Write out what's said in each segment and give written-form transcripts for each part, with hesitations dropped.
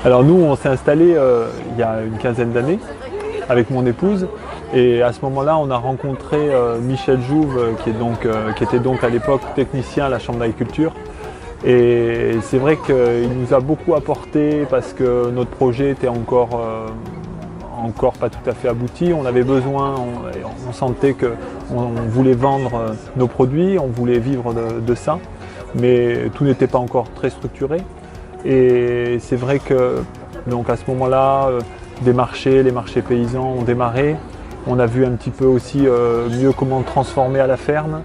Alors nous, on s'est installé il y a une quinzaine d'années avec mon épouse. Et à ce moment-là, on a rencontré Michel Jouve, qui était donc à l'époque technicien à la Chambre d'agriculture. Et c'est vrai qu'il nous a beaucoup apporté parce que notre projet était encore pas tout à fait abouti. On avait besoin, on sentait qu'on voulait vendre nos produits, on voulait vivre de ça, mais tout n'était pas encore très structuré. Et c'est vrai que donc à ce moment-là, les marchés paysans ont démarré. On a vu un petit peu aussi mieux comment transformer à la ferme,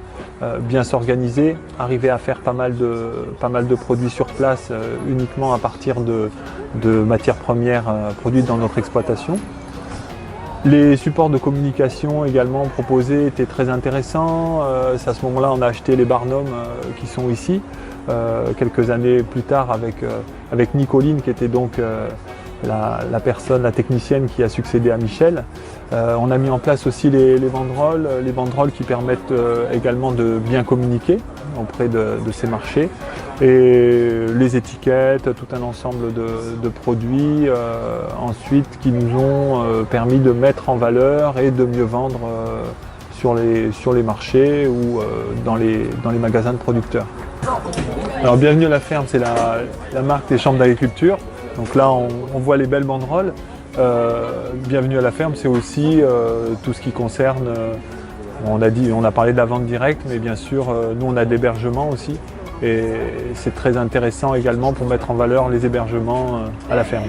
bien s'organiser, arriver à faire pas mal de produits sur place uniquement à partir de matières premières produites dans notre exploitation. Les supports de communication également proposés étaient très intéressants. C'est à ce moment-là on a acheté les Barnum qui sont ici. Quelques années plus tard avec Nicoline qui était donc la technicienne qui a succédé à Michel. On a mis en place aussi les banderoles qui permettent également de bien communiquer auprès de ces marchés. Et les étiquettes, tout un ensemble de produits ensuite qui nous ont permis de mettre en valeur et de mieux vendre sur les marchés ou dans les magasins de producteurs. Alors bienvenue à la ferme, c'est la marque des chambres d'agriculture. Donc là on voit les belles banderoles. Bienvenue à la ferme, c'est aussi tout ce qui concerne, on a parlé de la vente directe, mais bien sûr nous on a de l'hébergement aussi. Et c'est très intéressant également pour mettre en valeur les hébergements à la ferme.